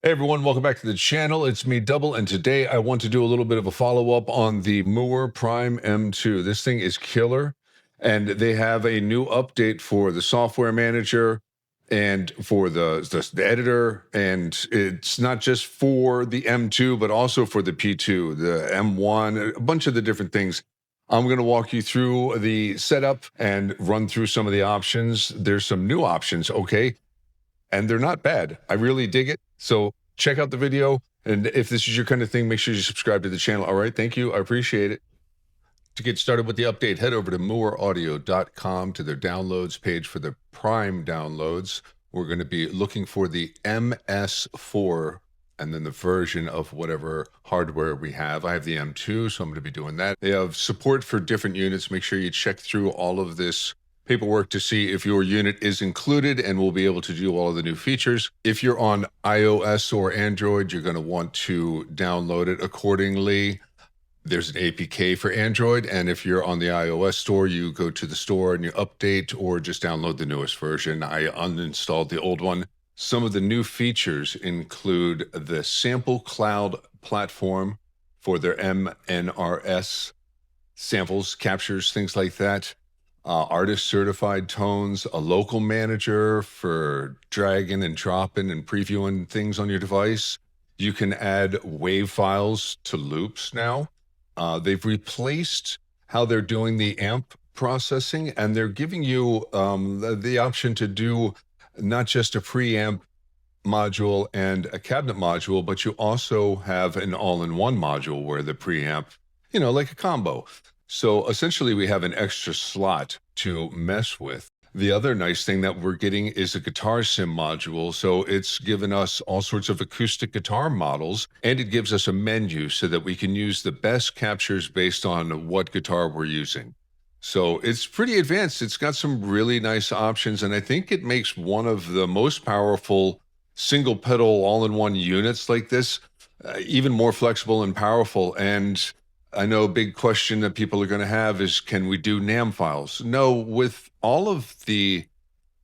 Hey everyone, welcome back to the channel. It's me, Double, and today I want to do a little bit of a follow-up on the Mooer Prime M2. This thing is killer, and they have a new update for the software manager and for the editor, and it's not just for the M2, but also for the P2, the M1, a bunch of the different things. I'm going to walk you through the setup and run through some of the options. There's some new options, okay? And they're not bad. I really dig it. So check out the video. And if this is your kind of thing, make sure you subscribe to the channel. All right. Thank you. I appreciate it. To get started with the update, head over to mooeraudio.com to their downloads page for the Prime downloads. We're going to be looking for the MS4 and then the version of whatever hardware we have. I have the M2, so I'm going to be doing that. They have support for different units. Make sure you check through all of this paperwork to see if your unit is included, and we'll be able to do all of the new features. If you're on iOS or Android, you're going to want to download it accordingly. There's an APK for Android, and if you're on the iOS store, you go to the store and you update or just download the newest version. I uninstalled the old one. Some of the new features include the sample cloud platform for their MNRS samples, captures, things like that. Artist certified tones, a local manager for dragging and dropping and previewing things on your device. You can add WAV files to loops now. They've replaced how they're doing the amp processing, and they're giving you the option to do not just a preamp module and a cabinet module, but you also have an all-in-one module where the preamp, like a combo. So essentially we have an extra slot to mess with. The other nice thing that we're getting is a guitar sim module. So it's given us all sorts of acoustic guitar models, and it gives us a menu so that we can use the best captures based on what guitar we're using. So it's pretty advanced. It's got some really nice options, and I think it makes one of the most powerful single pedal all-in-one units like this even more flexible and powerful. And I know a big question that people are going to have is, can we do NAM files? No, with all of the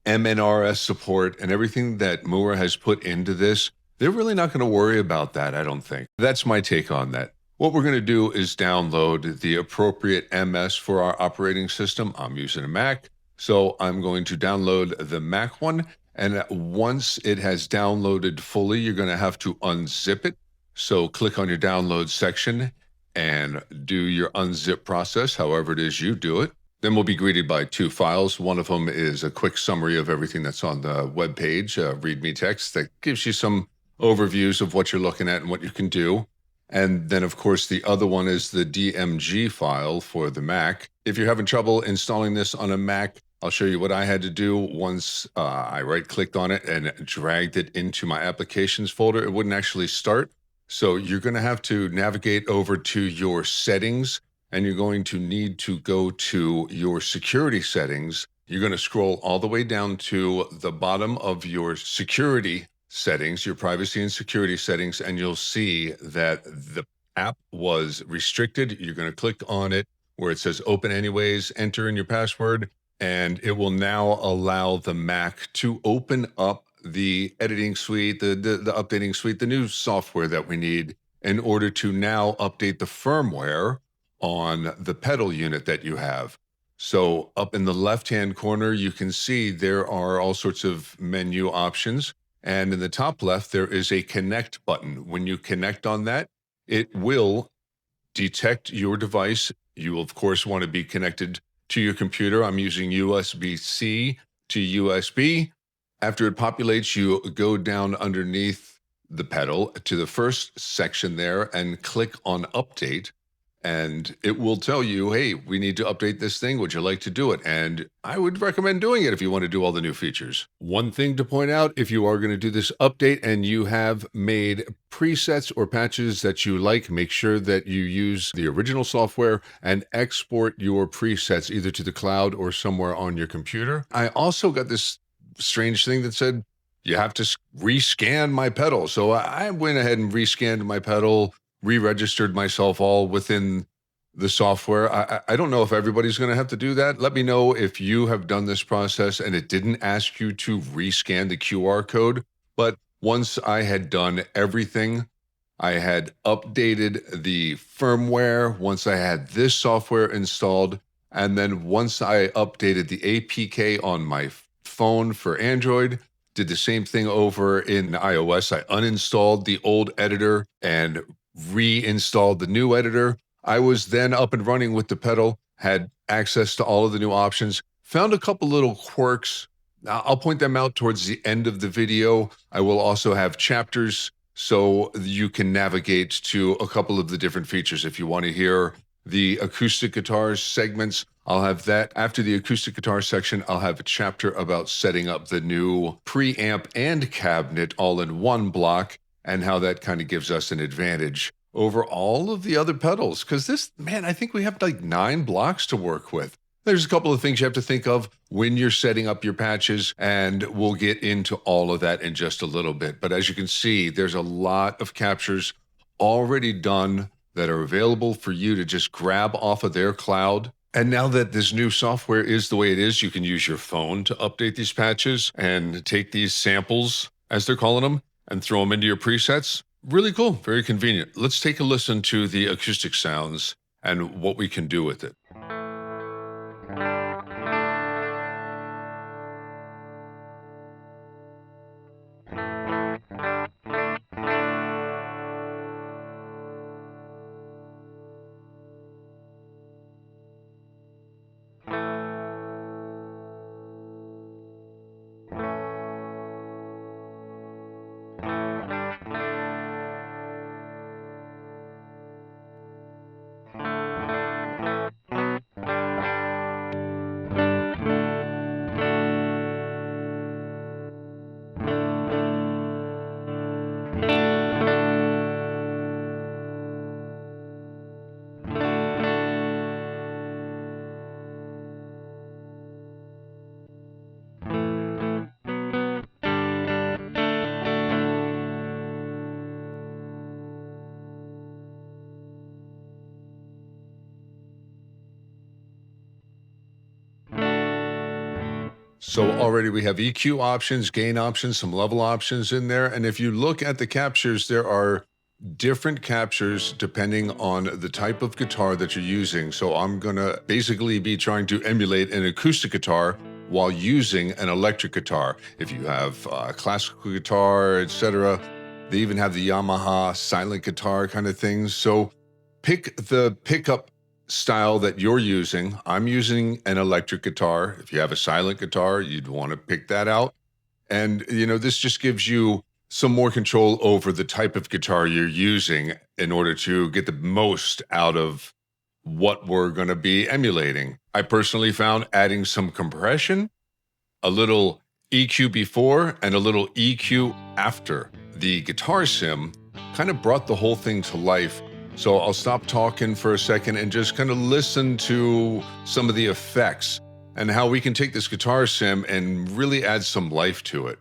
MNRS support and everything that Mooer has put into this, they're really not going to worry about that, I don't think. That's my take on that. What we're going to do is download the appropriate MS for our operating system. I'm using a Mac, so I'm going to download the Mac one. And once it has downloaded fully, you're going to have to unzip it. So click on your download section and do your unzip process, however it is you do it. Then we'll be greeted by two files. One of them is a quick summary of everything that's on the web page, README text that gives you some overviews of what you're looking at and what you can do. And then, of course, the other one is the DMG file for the Mac. If you're having trouble installing this on a Mac, I'll show you what I had to do once I right-clicked on it and dragged it into my applications folder. It wouldn't actually start. So you're going to have to navigate over to your settings, and you're going to need to go to your security settings. You're going to scroll all the way down to the bottom of your security settings, your privacy and security settings, and you'll see that the app was restricted. You're going to click on it where it says open anyways, enter in your password, and it will now allow the Mac to open up the editing suite, the updating suite, the new software that we need in order to now update the firmware on the pedal unit that you have. So up in the left-hand corner, you can see there are all sorts of menu options. And in the top left, there is a connect button. When you connect on that, it will detect your device. You will, of course, want to be connected to your computer. I'm using USB-C to USB. After it populates, you go down underneath the pedal to the first section there and click on Update. And it will tell you, hey, we need to update this thing. Would you like to do it? And I would recommend doing it if you want to do all the new features. One thing to point out, if you are going to do this update and you have made presets or patches that you like, make sure that you use the original software and export your presets either to the cloud or somewhere on your computer. I also got this strange thing that said you have to rescan my pedal. So I went ahead and rescanned my pedal, re-registered myself all within the software. I don't know if everybody's going to have to do that. Let me know if you have done this process and it didn't ask you to rescan the QR code. But once I had done everything, I had updated the firmware, once I had this software installed, and then once I updated the APK on my phone for Android, did the same thing over in iOS. I uninstalled the old editor and reinstalled the new editor. I was then up and running with the pedal, had access to all of the new options, found a couple little quirks. I'll point them out towards the end of the video. I will also have chapters so you can navigate to a couple of the different features. If you want to hear the acoustic guitar segments, I'll have that. After the acoustic guitar section, I'll have a chapter about setting up the new preamp and cabinet all in one block and how that kind of gives us an advantage over all of the other pedals. Because this, man, I think we have like 9 blocks to work with. There's a couple of things you have to think of when you're setting up your patches, and we'll get into all of that in just a little bit. But as you can see, there's a lot of captures already done that are available for you to just grab off of their cloud. And now that this new software is the way it is, you can use your phone to update these patches and take these samples, as they're calling them, and throw them into your presets. Really cool, very convenient. Let's take a listen to the acoustic sounds and what we can do with it. So already we have EQ options, gain options, some level options in there. And if you look at the captures, there are different captures depending on the type of guitar that you're using. So I'm gonna basically be trying to emulate an acoustic guitar while using an electric guitar. If you have a classical guitar, etc., they even have the Yamaha silent guitar kind of things. So pick the pickup style that you're using. I'm using an electric guitar. If you have a silent guitar, you'd want to pick that out. And, this just gives you some more control over the type of guitar you're using in order to get the most out of what we're going to be emulating. I personally found adding some compression, a little EQ before, and a little EQ after the guitar sim kind of brought the whole thing to life. So I'll stop talking for a second and just kind of listen to some of the effects and how we can take this guitar sim and really add some life to it.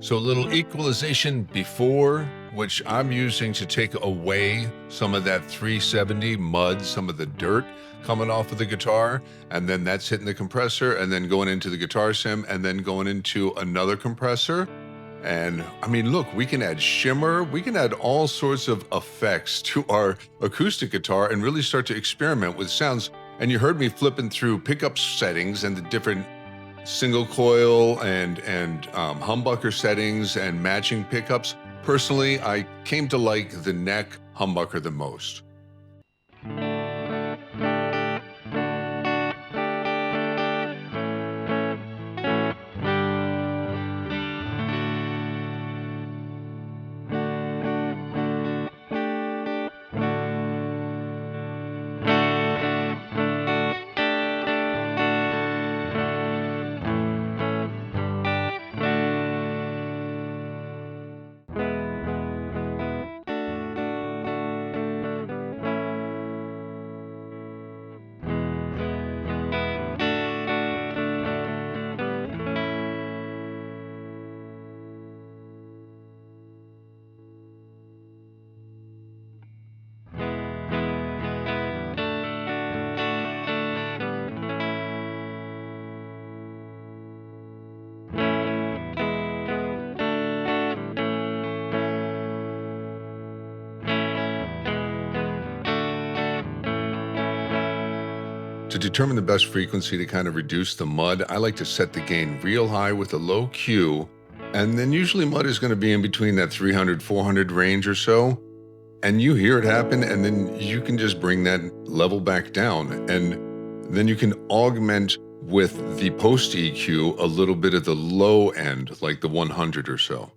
So a little equalization before, which I'm using to take away some of that 370 mud, some of the dirt coming off of the guitar, and then that's hitting the compressor and then going into the guitar sim and then going into another compressor. And I mean, look, we can add shimmer, we can add all sorts of effects to our acoustic guitar and really start to experiment with sounds. And you heard me flipping through pickup settings and the different single coil and humbucker settings and matching pickups. Personally, I came to like the neck humbucker the most. To determine the best frequency to kind of reduce the mud, I like to set the gain real high with a low Q, and then usually mud is going to be in between that 300, 400 range or so, and you hear it happen, and then you can just bring that level back down, and then you can augment with the post EQ a little bit of the low end, like the 100 or so.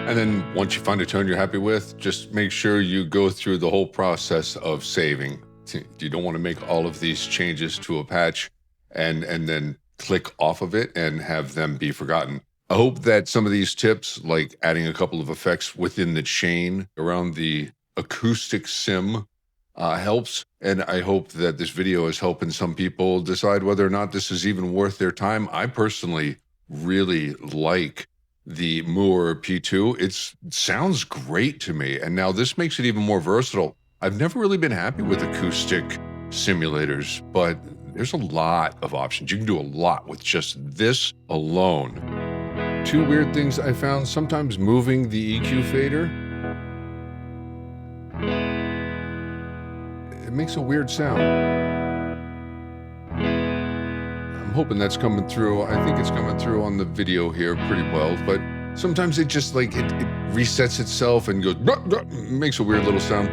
And then once you find a tone you're happy with, just make sure you go through the whole process of saving. You don't want to make all of these changes to a patch and then click off of it and have them be forgotten. I hope that some of these tips, like adding a couple of effects within the chain around the acoustic sim, helps. And I hope that this video is helping some people decide whether or not this is even worth their time. I personally really like the Mooer P2. It sounds great to me. And now this makes it even more versatile. I've never really been happy with acoustic simulators, but there's a lot of options. You can do a lot with just this alone. Two weird things I found: sometimes moving the EQ fader, it makes a weird sound. I'm hoping that's coming through. I think it's coming through on the video here pretty well, but sometimes it just like, it resets itself and goes, makes a weird little sound.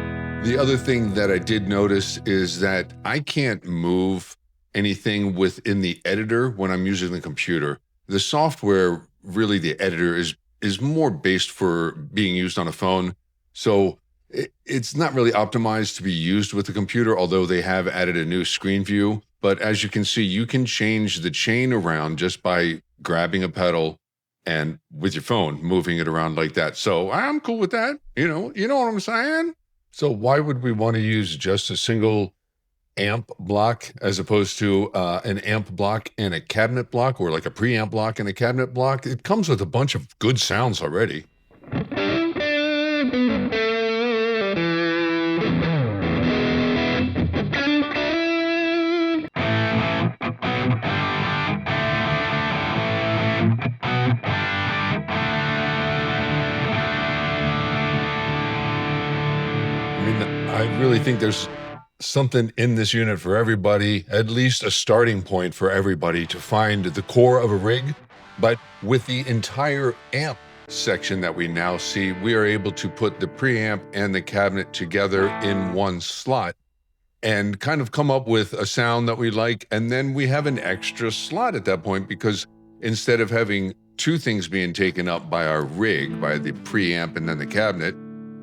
The other thing that I did notice is that I can't move anything within the editor when I'm using the computer. The software, really the editor, is more based for being used on a phone. So it's not really optimized to be used with the computer, although they have added a new screen view. but as you can see, you can change the chain around just by grabbing a pedal and with your phone, moving it around like that. So I'm cool with that. You know what I'm saying? So why would we want to use just a single amp block as opposed to an amp block and a cabinet block, or like a preamp block and a cabinet block? It comes with a bunch of good sounds already. I mean, I really think there's something in this unit for everybody, at least a starting point for everybody to find the core of a rig. But with the entire amp section that we now see, we are able to put the preamp and the cabinet together in one slot and kind of come up with a sound that we like. And then we have an extra slot at that point, because instead of having two things being taken up by our rig, by the preamp and then the cabinet,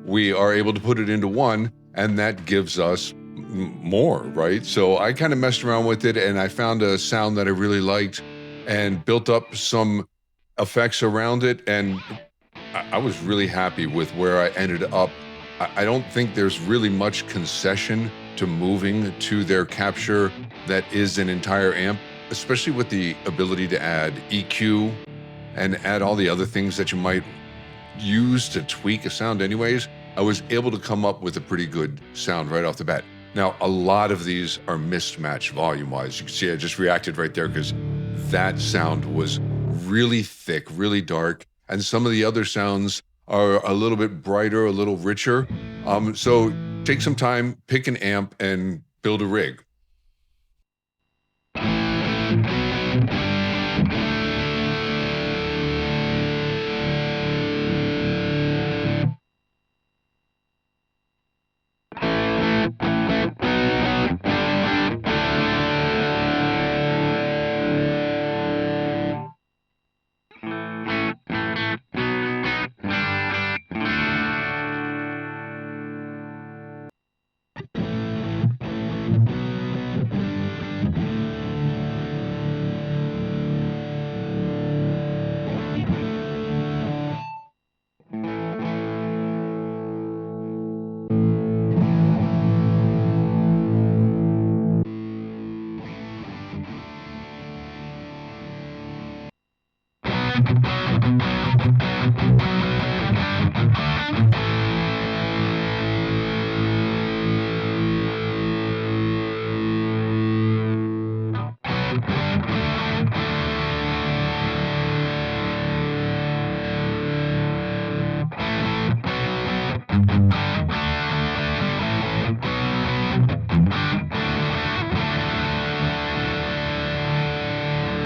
we are able to put it into one, and that gives us more, right? So I kind of messed around with it, and I found a sound that I really liked and built up some effects around it, and I was really happy with where I ended up. I don't think there's really much concession to moving to their capture that is an entire amp, especially with the ability to add EQ and add all the other things that you might use to tweak a sound anyways. I was able to come up with a pretty good sound right off the bat. Now, a lot of these are mismatched volume-wise. You can see I just reacted right there because that sound was really thick, really dark, and some of the other sounds are a little bit brighter, a little richer. So take some time, pick an amp, and build a rig.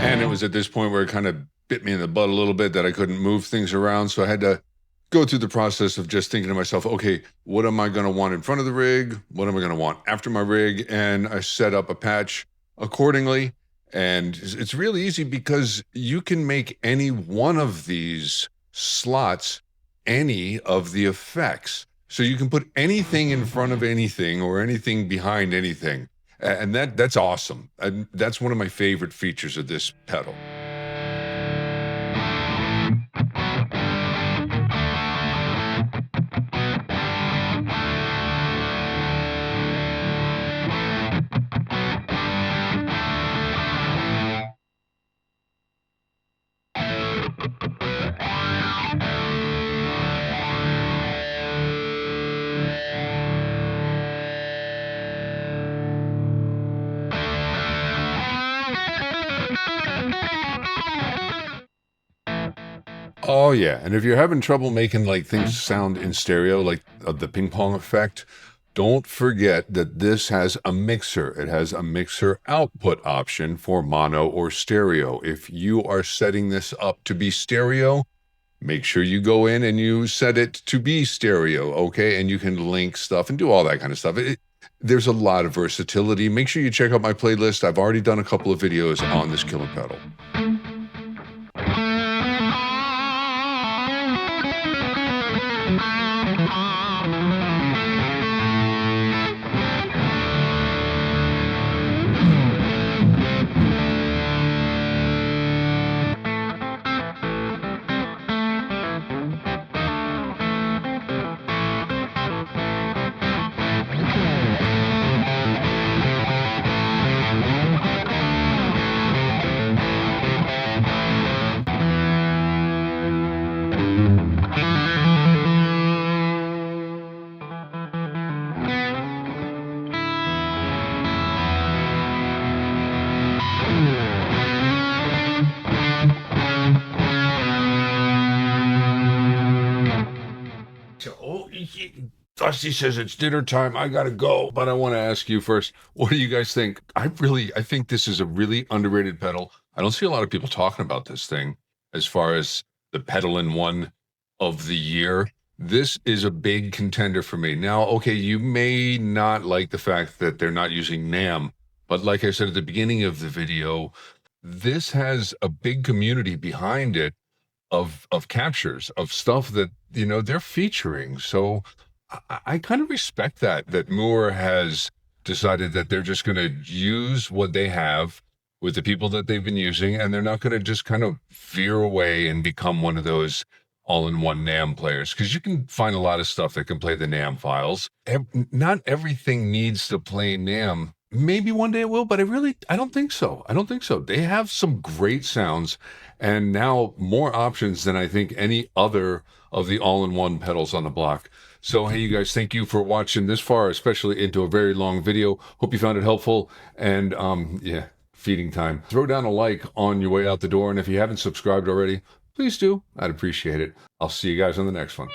And it was at this point where it kind of bit me in the butt a little bit that I couldn't move things around. So I had to go through the process of just thinking to myself, okay, what am I going to want in front of the rig? What am I going to want after my rig? And I set up a patch accordingly. And it's really easy because you can make any one of these slots any of the effects. So you can put anything in front of anything or anything behind anything. And that's awesome. And that's one of my favorite features of this pedal. Oh yeah, and if you're having trouble making like things sound in stereo, like the ping pong effect, don't forget that this has a mixer. It has a mixer output option for mono or stereo. If you are setting this up to be stereo, make sure you go in and you set it to be stereo, okay? And you can link stuff and do all that kind of stuff. There's a lot of versatility. Make sure you check out my playlist. I've already done a couple of videos on this killer pedal. Dusty says it's dinner time. I gotta go. But I want to ask you first, what do you guys think? I think this is a really underrated pedal. I don't see a lot of people talking about this thing as far as the pedal in one of the year. This is a big contender for me. Now, okay, you may not like the fact that they're not using NAMM, but like I said at the beginning of the video, this has a big community behind it of captures of stuff that they're featuring. So I kind of respect that Mooer has decided that they're just going to use what they have with the people that they've been using, and they're not going to just kind of veer away and become one of those all-in-one NAMM players, because you can find a lot of stuff that can play the NAMM files. Not everything needs to play NAMM. Maybe one day it will, but I don't think so. I don't think so. They have some great sounds, and now more options than I think any other of the all-in-one pedals on the block. So, hey, you guys, thank you for watching this far, especially into a very long video. Hope you found it helpful. And yeah, feeding time. Throw down a like on your way out the door. And if you haven't subscribed already, please do. I'd appreciate it. I'll see you guys on the next one.